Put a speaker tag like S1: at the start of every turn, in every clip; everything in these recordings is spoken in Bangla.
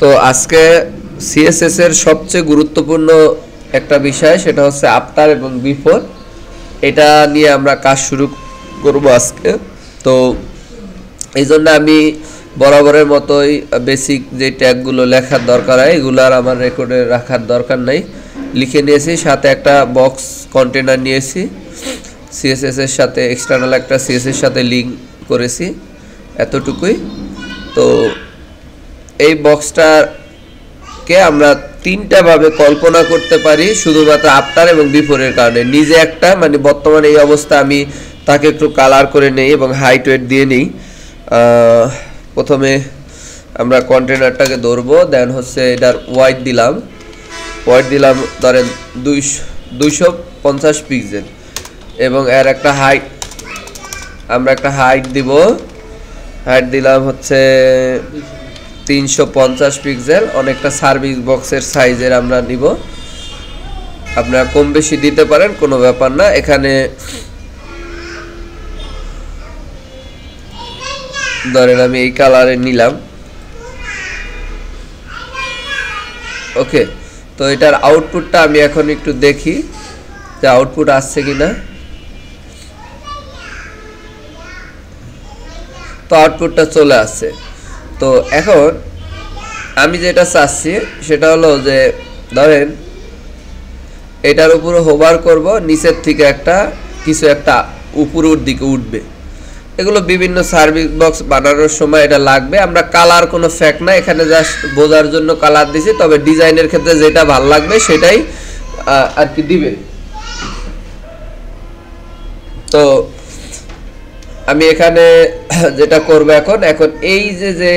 S1: তো আজকে সিএসএস এর সবচেয়ে গুরুত্বপূর্ণ একটা বিষয়, সেটা হচ্ছে আফটার এবং বিফোর। এটা নিয়ে আমরা কাজ শুরু করব আজকে। তো এই জন্য আমি বরাবরের মতোই বেসিক যে ট্যাগগুলো লেখার দরকার হয় এগুলো আর আমার রেকর্ডে রাখার দরকার নাই, লিখে নিয়েছি। সাথে একটা বক্স কন্টেনার নিয়েছি, সিএসএস এর সাথে এক্সটার্নাল একটা সিএসএস এর সাথে লিঙ্ক করেছি, এতটুকুই। তো এই বক্সটাকে আমরা তিনটা ভাবে কল্পনা করতে পারি, শুধুমাত্র আফটার এবং বিফোরের কারণে। নিজে একটা মানে বর্তমানে এই অবস্থা, আমি তাকে একটু কালার করে নেই এবং হাইট ওয়েট দিয়ে নিই। প্রথমে আমরা কন্টেনারটাকে ধরবো, দেন হচ্ছে এটার ওয়াইড দিলাম ধরেন 250 পিক্সেল এবং এর একটা হাইট, আমরা একটা হাইট দিব, হাইট দিলাম হচ্ছে 350 পিক্সেল। অনেকটা সার্ভিস বক্সের সাইজের আমরা নিব, আপনারা কম বেশি দিতে পারেন, কোনো ব্যাপার না। এখানে ধরেন আমি এই কালারে নিলাম, ওকে। তো এটার আউটপুটটা আমি এখন একটু দেখি যে আউটপুট আসছে কিনা। তো আউটপুটটা চলে আসছে। তো এখন আমি যেটা চাচ্ছি সেটা হলো যে ধরেন এটার উপরে হোভার করব, নিচের থেকে কিছু একটা উপরের দিকে উঠবে। এগুলো বিভিন্ন সার্ভিস বক্স বানানোর সময় এটা লাগবে। আমরা কালার কোনো ফ্যাক্ট না, এখানে জাস্ট বোঝার জন্য কালার দিছি, তবে ডিজাইনের ক্ষেত্রে যেটা ভালো লাগবে সেটাই আর কি দিবে। তো আমি এখানে যেটা করব এখন এই যে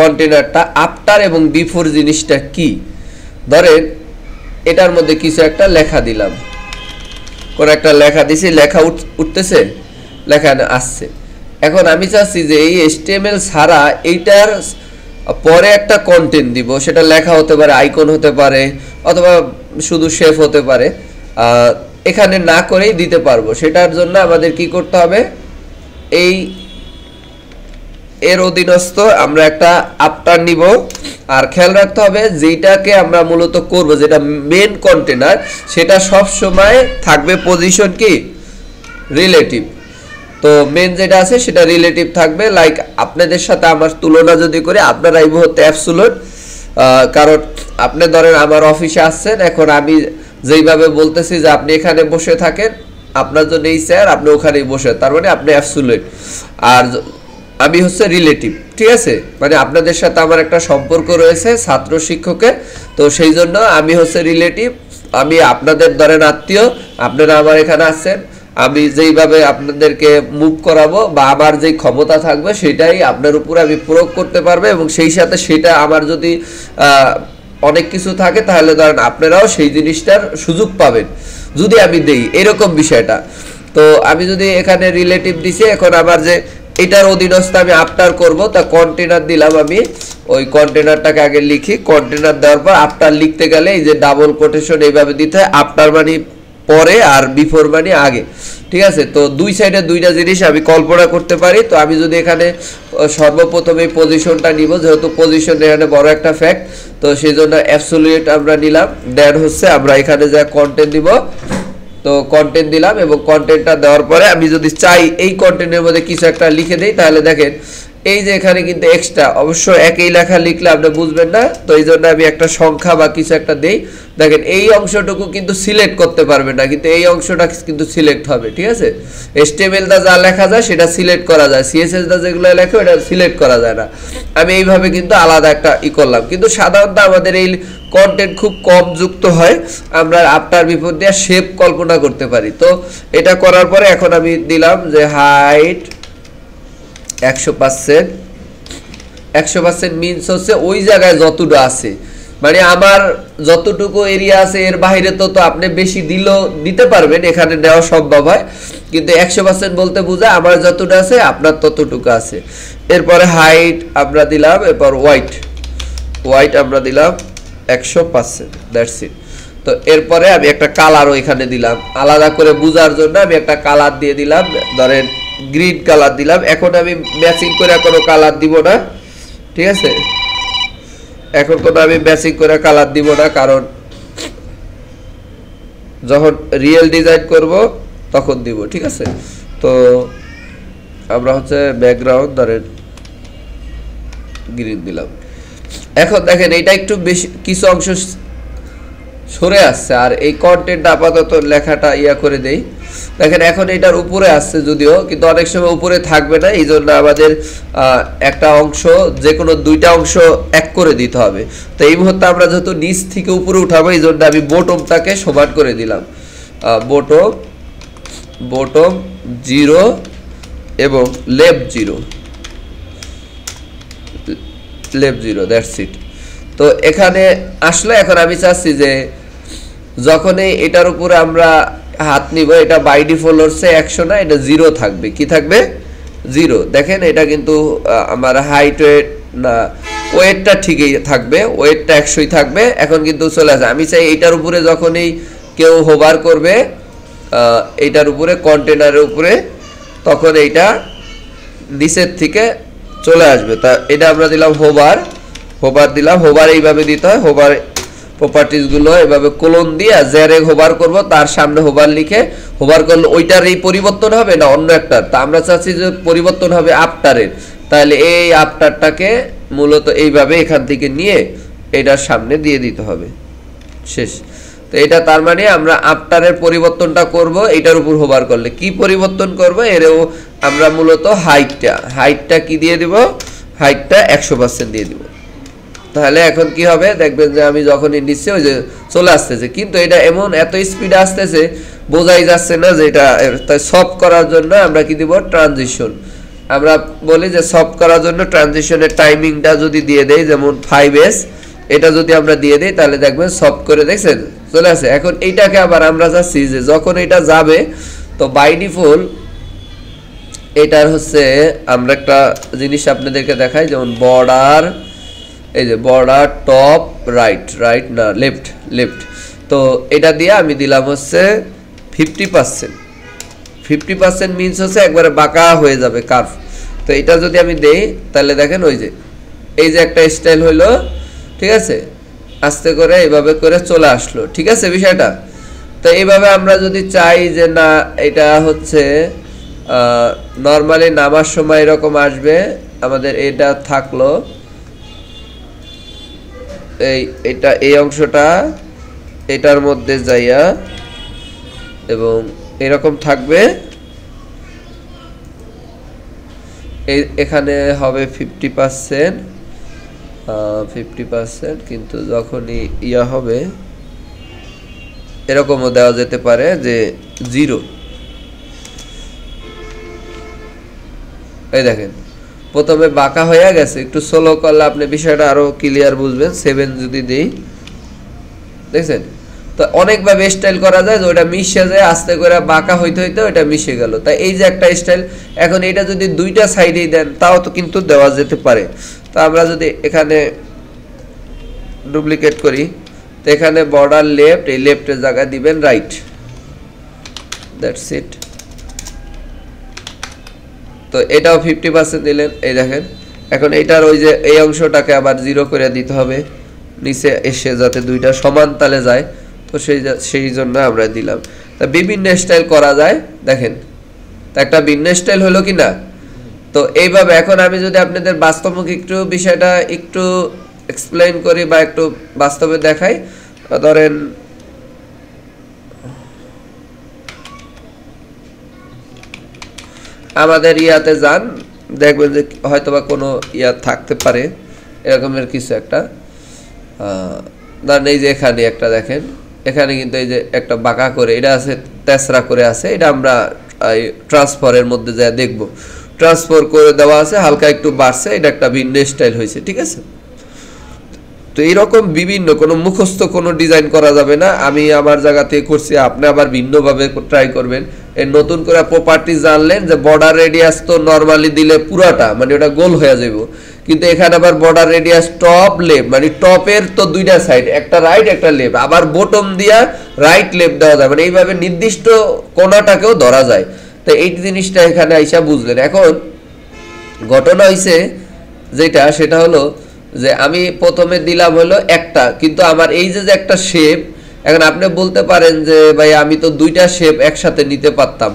S1: কন্টেনারটা আফটার এবং বিফোর জিনিসটা কি, ধরেন এটার মধ্যে কিছু একটা লেখা দিলাম, কোন একটা লেখা দিছি, লেখা উঠতেছে, লেখা আসছে। এখন আমি চাচ্ছি যে এই HTML ছাড়া এইটার পরে একটা কন্টেন্ট দিব, সেটা লেখা হতে পারে, আইকন হতে পারে, অথবা শুধু শেপ হতে পারে, এখানে না করেই দিতে পারবো। সেটার জন্য আমাদের কি করতে হবে, এর অধীনস্থ আমরা একটা আফটার নিব। আর খেয়াল রাখতে হবে যেটাকে আমরা মূলত করব, যেটা মেন কন্টেনার, সেটা সব সময় থাকবে পজিশন কি রিলেটিভ। তো মেন যেটা আছে সেটা রিলেটিভ থাকবে। লাইক আপনাদের সাথে আমার তুলনা যদি করি, আপনারা এই মুহূর্তে অ্যাবসোলিউট, কারণ আপনি ধরেন আমার অফিসে আসছেন, এখন আমি যেইভাবে বলতেছি যে আপনি এখানে বসে থাকেন, আপনার জন্য এই স্যার, আপনি ওখানেই বসে, তার মানে আপনি অ্যাবসোলিউট, আর আমি হচ্ছে রিলেটিভ, ঠিক আছে? মানে আপনাদের সাথে আমার একটা সম্পর্ক রয়েছে ছাত্র শিক্ষকের, তো সেই জন্য আমি হচ্ছে রিলেটিভ, আমি আপনাদের ধরেন আত্মীয়, আপনারা আমার এখানে আসছেন, আমি যেইভাবে আপনাদেরকে মুভ করাবো বা আমার যেই ক্ষমতা থাকবে সেটাই আপনার উপরে আমি প্রয়োগ করতে পারবো, এবং সেই সাথে সেটা আমার যদি অনেক কিছু থাকে তাহলে ধরেন আপনারাও সেই জিনিসটার সুযোগ পাবেন যদি আমি দেই, এরকম বিষয়টা। তো আমি যদি এখানে রিলেটিভ দিছি, এখন আমার যে এটার অধীনস্থ আমি আফটার করব, তা কন্টেনার দিলাম। আমি ওই কন্টেনারটাকে আগে লিখি, কন্টেনার দেওয়ার পর আফটার লিখতে গেলে এই যে ডাবল কোটেশন এইভাবে দিতে হয়, আফটার মানে পরে আর বিফোর মানে আগে, ঠিক আছে? তো দুই সাইডে দুইটা জিনিস আমি কল্পনা করতে পারি। তো আমি যদি এখানে সর্বপ্রথম এই পজিশনটা নিব, যেহেতু পজিশন এখানে বড় একটা ফ্যাক্ট, তো সেই জন্য অ্যাবসোলিউট আমরা নিলাম। দেন হচ্ছে আমরা এখানে যা কন্টেন্ট দিব, তো কন্টেন্ট দিলাম, এবং কন্টেন্টটা দেওয়ার পরে আমি যদি চাই এই কন্টেন্টের মধ্যে কিছু একটা লিখে দিই, তাহলে দেখেন এই যে এখানে কিন্তু এক্সট্রা, অবশ্য একই লেখা লিখলে আপনি বুঝবেন না, তো এই জন্য আমি একটা সংখ্যা বা কিছু একটা দেই। দেখেন এই অংশটুকু কিন্তু সিলেক্ট করতে পারবেন না, কিন্তু এই অংশটা কিন্তু সিলেক্ট হবে, ঠিক আছে? HTML দা যা লেখা যায় সেটা সিলেক্ট করা যায়, CSS দা যেগুলো লেখে ওটা সিলেক্ট করা যায় না। আমি এইভাবে কিন্তু আলাদা একটা করলাম, কিন্তু সাধারণত আমাদের এই কন্টেন্ট খুব কম যুক্ত হয়, আমরা আফটার বিফোর দিয়ে শেপ কল্পনা করতে পারি। তো এটা করার পরে এখন আমি দিলাম যে হাইট 100% মিনস হচ্ছে ওই জায়গায় যতটুকু আছে, মানে আমার যতটুকু এরিয়া আছে এর বাইরে তো আপনি বেশি দিতে পারবেন, এখানে নেওয়া সম্ভব হয়, কিন্তু 100% বলতে বোঝায় আমার যতটুকু আছে আপনার ততটুকু আছে। এরপরে হাইট আমরা দিলাম, এরপর ওয়াইট আমরা দিলাম 100%, দ্যাটস ইট। তো এরপরে আমি একটা কালারও এখানে দিলাম, আলাদা করে বোঝার জন্য আমি একটা কালার দিয়ে দিলাম, ধরেন গ্রিন কালার দিলাম। এখন আমি ম্যাচিং করে কোনো কালার দিব না, ঠিক আছে? এখন কোনো আমি বেসিক করে কালার দিব না, কারণ যখন রিয়েল ডিজাইন করব তখন দিব, ঠিক আছে। তো আমরা হচ্ছে ব্যাকগ্রাউন্ড ধরেন গ্রিন দিলাম। এখন দেখেন এটা একটু বেশি কিছু অংশ সরে আসছে, আর এই কন্টেন্ট আপাতত লেখাটা ইয়া করে দেই। দেখেন এখন এটার উপরে আসছে যদিও, কিন্তু অনেক সময় উপরে থাকবে না, এই জন্য আমাদের একটা অংশ যে কোনো দুইটা অংশ এক করে দিতে হবে। তো এই মুহূর্তে আমরা যেহেতু নিচ থেকে উপরে উঠাবো, এই জন্য আমি বটমটাকে সমান করে দিলাম, বটম 0 এবং লেফট 0, দ্যাটস ইট। তো এখানে আসলে এখন আমি চাচ্ছি যে যখনই এটার উপরে আমরা হাত নিব, এটা বাই ডিফল্ট হচ্ছে 100 না, এটা 0 থাকবে। কি থাকবে? 0। দেখেন এটা কিন্তু আমার হাইট ওয়েট না, ওয়েটটা ঠিকই থাকবে, ওয়েটটা 100ই থাকবে। এখন কিন্তু চলে আসে, আমি চাই এইটার উপরে যখনই কেউ হোভার করবে এইটার উপরে, কন্টেনারের উপরে, তখন এইটা নিচের থেকে চলে আসবে। তা এটা আমরা দিলাম হোভার দিলাম। হোভার এইভাবে দিতে হয়, হোভার প্রপার্টিজগুলো এভাবে কোলন দিয়ে জেরে হোভার করব, তার সামনে হোভার লিখে হোভার করলে ওইটার এই পরিবর্তন হবে না অন্য একটার। তা আমরা চাচ্ছি যে পরিবর্তন হবে আফটারের, তাহলে এই আফটারটাকে মূলত এইভাবে এখান থেকে নিয়ে এটার সামনে দিয়ে দিতে হবে, শেষ। তো এটা তার মানে আমরা আফটারের পরিবর্তনটা করব এটার উপর হোভার করলে। কি পরিবর্তন করব? এরও আমরা মূলত হাইটটা কি দিয়ে দিব? হাইটটা 100% দিয়ে দিব। তাহলে এখন কি হবে দেখবেন যে আমি যখনই নিচে ওই যে চলে আসতেছে, কিন্তু এটা এমন এত স্পিডে আসতেছে বোঝাই যাচ্ছে না যে এটা। তাই সফট করার জন্য আমরা কি দিব? ট্রানজিশন। আমরা বলি যে সফট করার জন্য ট্রানজিশনের টাইমিংটা যদি দিয়ে দেই, যেমন 5s, এটা যদি আমরা দিয়ে দিই তাহলে দেখবেন সফট করে দেখছেন চলে আসে। এখন এইটাকে আবার আমরা চাচ্ছি যে যখন এটা যাবে, তো বাই ডিফল্ট এটার হচ্ছে আমরা একটা জিনিস আপনাদেরকে দেখাই, যেমন বর্ডার, এই যে বর্ডার টপ রাইট না লেফট। তো এটা দিয়ে আমি দিলাম হচ্ছে 50% মিনস হচ্ছে একবারে বাঁকা হয়ে যাবে কার্ভ। তো এটা যদি আমি দেই তাহলে দেখেন ওই যে এই যে একটা স্টাইল হইলো, ঠিক আছে, আস্তে করে এইভাবে করে চলে আসলো, ঠিক আছে বিষয়টা। তো এইভাবে আমরা যদি চাই যে না এটা হচ্ছে নর্মালি নামার সময় এরকম আসবে, আমাদের এটা থাকলো এটা এই অংশটা এটার মধ্যে যাইয়া এবং এরকম থাকবে, এখানে হবে 50%, কিন্তু যখনই ইয়া হবে এরকমও দেওয়া যেতে পারে যে 0। এই দেখেন প্রথমে বাঁকা হয়ে গেছে, একটু স্লো করলে আপনি বিষয়টা আরো ক্লিয়ার বুঝবেন। 7 যদি দিই, দেখছেন তো অনেকভাবে স্টাইল করা যায় যে ওটা মিশে যায়, আস্তে করে বাঁকা হইতে হইতে ওটা মিশে গেল। তাই এই যে একটা স্টাইল, এখন এটা যদি দুইটা সাইডেই দেন তাও তো কিন্তু দেওয়া যেতে পারে। তো আমরা যদি এখানে ডুপ্লিকেট করি, তো এখানে বর্ডার লেফট, এই লেফটের জায়গায় দিবেন রাইট, দ্যাটস ইট। তো এটাও 50% দিলেন, এই দেখেন। এখন এটার ওই যে এই অংশটাকে আবার 0 করে দিতে হবে নিচে এসে, যাতে দুইটা সমান তালে যায়। তো সেই জন্য আমরা দিলাম। তা বিভিন্ন স্টাইল করা যায়, দেখেন তো একটা ভিন্ন স্টাইল হলো কি না। তো এইভাবে এখন আমি যদি আপনাদের বাস্তবমুখী একটু বিষয়টা একটু এক্সপ্লেইন করি বা একটু বাস্তবে দেখাই, ধরেন আমাদের ইয়াতে যান, দেখবেন যে হয়তোবা কোনো ইয়া থাকতে পারে এরকমের কিছু একটা, ধরেন এই যে এখানে একটা দেখেন, এখানে কিন্তু এই যে একটা বাঁকা করে এটা আছে, তেসরা করে আছে, এটা আমরা ট্রান্সফারের মধ্যে যা দেখব, ট্রান্সফার করে দেওয়া আছে, হালকা একটু বাড়ছে, এটা একটা ভিন্ন স্টাইল হয়েছে, ঠিক আছে। তো এইরকম বিভিন্ন কোনো মুখস্থ কোনো ডিজাইন করা যাবে না, আমি আমার জায়গা থেকে করছি, আপনি আবার ভিন্নভাবে ট্রাই করবেন। এর নতুন করে প্রপার্টি জানলেন যে বর্ডার রেডিয়াস তো নরমালি দিলে পুরাটা মানে ওটা গোল হয়ে যাবে, কিন্তু এখানে আবার বর্ডার রেডিয়াস টপ লেফট, মানে টপের তো দুইটা সাইড, একটা রাইট একটা লেফট, আবার বটম দিয়া রাইট লেফট দেওয়া যায়, মানে এইভাবে নির্দিষ্ট কোণাটাকেও ধরা যায়। তো এই জিনিসটা এখানে আইসা বুঝলেন। এখন ঘটনা হয়েছে যেটা, সেটা হলো যে আমি প্রথমে দিলাম হলো একটা, কিন্তু আমার এই যে একটা শেপ, এখন আপনি বলতে পারেন যে ভাই আমি তো দুইটা শেপ একসাথে নিতে পারতাম,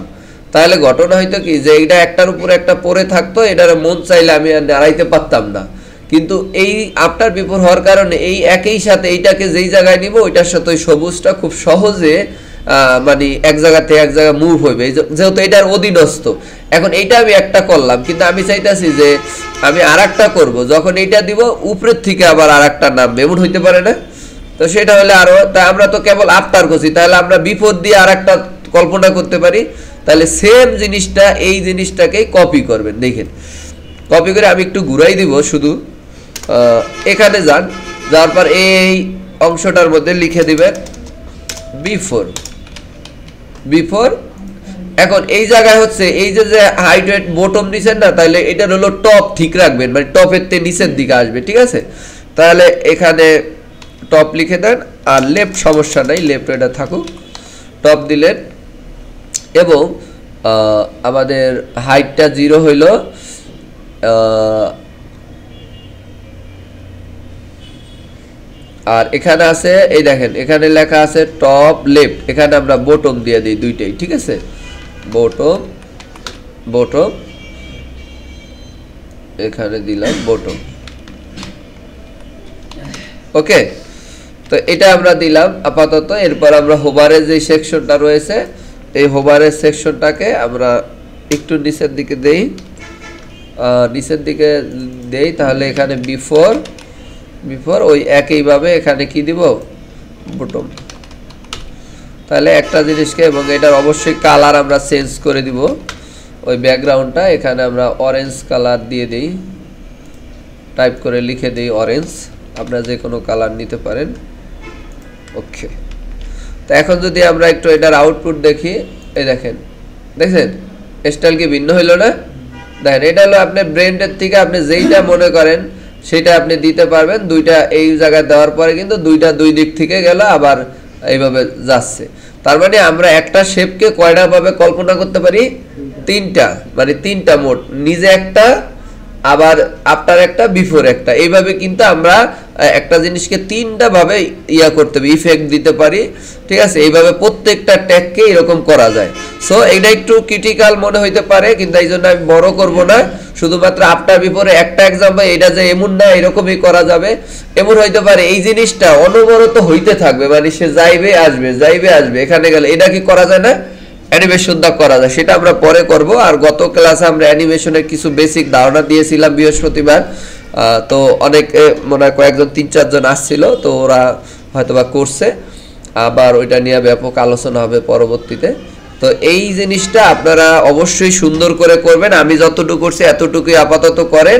S1: তাহলে ঘটনা হয়তো কি যে এটা একটার উপর একটা পরে থাকতো, এটার মন চাইলে আমি আর নাড়াইতে পারতাম না। কিন্তু এই আফটার বিফোর হওয়ার কারণে এই একই সাথে এইটাকে যেই জায়গায় নিব ওইটার সাথে ওই সবুজটা খুব সহজে মানে এক জায়গা থেকে এক জায়গায় মুভ হইবে, যেহেতু এটার অধীনস্থ। এখন এইটা আমি একটা করলাম, কিন্তু আমি চাইতেছি যে আমি আর একটা করবো, যখন এইটা দিব উপরের থেকে আবার আর একটা নামবে, এমন হইতে পারে না? তো সেটা হলে আরো, তা আমরা তো কেবল আফটার করছি, তাহলে আমরা বিফোর দিয়ে আর একটা কল্পনা করতে পারি। তাহলে সেম জিনিসটা এই জিনিসটাকেই কপি করবেন। দেখেন কপি করে আমি একটু ঘুরাই দিব, শুধু এখানে যান, যাওয়ার পর এই অংশটার মধ্যে লিখে দিবেন বিফোর। বিফোর এখন এই জায়গায় হচ্ছে এই যে হাইট ওয়েট বটম নিচের না, তাহলে এটার হলো টপ ঠিক রাখবেন, মানে টপের তে নিচের দিকে আসবে, ঠিক আছে? তাহলে এখানে টপ লিখে দেন, আর লেফট সমস্যা নাই, লেফট এটা থাকুক, টপ দিলেন এবং আমাদের হাইটটা 0 হইল, আর এখানে আছে এই দেখেন এখানে লেখা আছে টপ লেফট, এখানে আমরা বটম দিয়ে দিই দুইটাই, ঠিক আছে? বটম বটম এখানে দিলাম বটম, ওকে। তো এটা আমরা দিলাম আপাতত। এরপর আমরা হোভারের যে সেকশনটা রয়েছে, এই হোভারের সেকশনটাকে আমরা একটু নিচের দিকে দেই, নিচের দিকে দেই, তাহলে এখানে বিফোর বিফোর ওই একইভাবে এখানে কি দিব বটম। তাহলে একটা জিনিসকে, এবং এটার অবশ্যই কালার আমরা চেঞ্জ করে দিব, ওই ব্যাকগ্রাউন্ডটা এখানে আমরা অরেঞ্জ কালার দিয়ে দিই, টাইপ করে লিখে দিই অরেঞ্জ, আপনারা যে কোনো কালার নিতে পারেন, ওকে। তো এখন যদি আমরা একটু এটার আউটপুট দেখি, এই দেখেন, দেখছেন স্টাইল কি ভিন্ন হইল না? দেখেন এটা হলো আপনার ব্র্যান্ডের থেকে আপনি যেইটা মনে করেন সেটা আপনি দিতে পারবেন। দুইটা এই জায়গায় দেওয়ার পরে কিন্তু দুইটা দুই দিক থেকে গেল, আবার এইভাবে যাচ্ছে। তার মানে আমরা একটা শেপকে কয়টা ভাবে কল্পনা করতে পারি? তিনটা, মানে তিনটা মোট, নিজে একটা, আবার আফটার একটা, বিফোর একটা, এইভাবে কিন্তু আমরা একটা জিনিসকে তিনটা ভাবে ইয়া করতে পারি, ইফেক্ট দিতে পারি, ঠিক আছে? এইভাবে প্রত্যেকটা ট্যাগকে এরকম করা যায়। সো এটা একটু ক্রিটিক্যাল মনে হইতে পারে, কিন্তু এই জন্য আমি বড় করব না, শুধুমাত্র আফটার বিফোরে একটা এক্সাম্পল, এটা যে এমন না এরকমই করা যাবে। এমন হইতে পারে এই জিনিসটা অনবরত হইতে থাকবে, মানে সে যাইবে আসবে যাইবে আসবে, এখানে গেলে এটা কি করা যায় না? অ্যানিমেশনটা করা যায়, সেটা আমরা পরে করব। আর গত ক্লাসে আমরা অ্যানিমেশনের কিছু বেসিক ধারণা দিয়েছিলাম বৃহস্পতিবার, তো অনেক মনে হয় কয়েকজন 3-4 জন আসছিল, তো ওরা হয়তোবা করছে, আবার ওইটা নিয়ে ব্যাপক আলোচনা হবে পরবর্তীতে। তো এই জিনিসটা আপনারা অবশ্যই সুন্দর করে করবেন, আমি যতটুকু করছি এতটুকুই আপাতত করেন।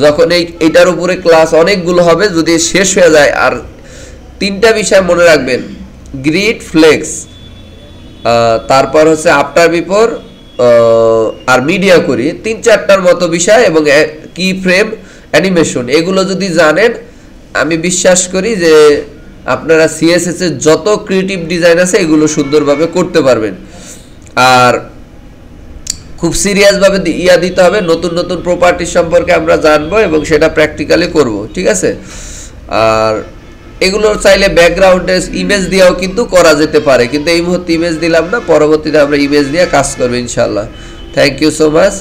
S1: যখন এইটার উপরে ক্লাস অনেকগুলো হবে, যদি শেষ হয়ে যায়, আর 3টা বিষয় মনে রাখবেন, গ্রিড, ফ্লেক্স, তারপর হচ্ছে আফটার বিফোর, আর মিডিয়া করি, 3-4টার মতো বিষয়, এবং কি ফ্রেম, অ্যানিমেশন, এগুলো যদি জানেন, আমি বিশ্বাস করি যে আপনারা সিএসএস এর যত ক্রিয়েটিভ ডিজাইন আছে এগুলো সুন্দরভাবে করতে পারবেন। আর খুব সিরিয়াসভাবে ইয়া দিতে হবে, নতুন নতুন প্রপার্টি সম্পর্কে আমরা জানবো এবং সেটা প্র্যাকটিক্যালি করব, ঠিক আছে? আর এগুলো চাইলে ব্যাকগ্রাউন্ডে ইমেজ দিয়েও কিন্তু করা যেতে পারে, কিন্তু এই মুহূর্তে ইমেজ দিলাম না, পরবর্তীতে আমরা ইমেজ দিয়ে কাজ করবো ইনশাআল্লাহ। Thank you so much.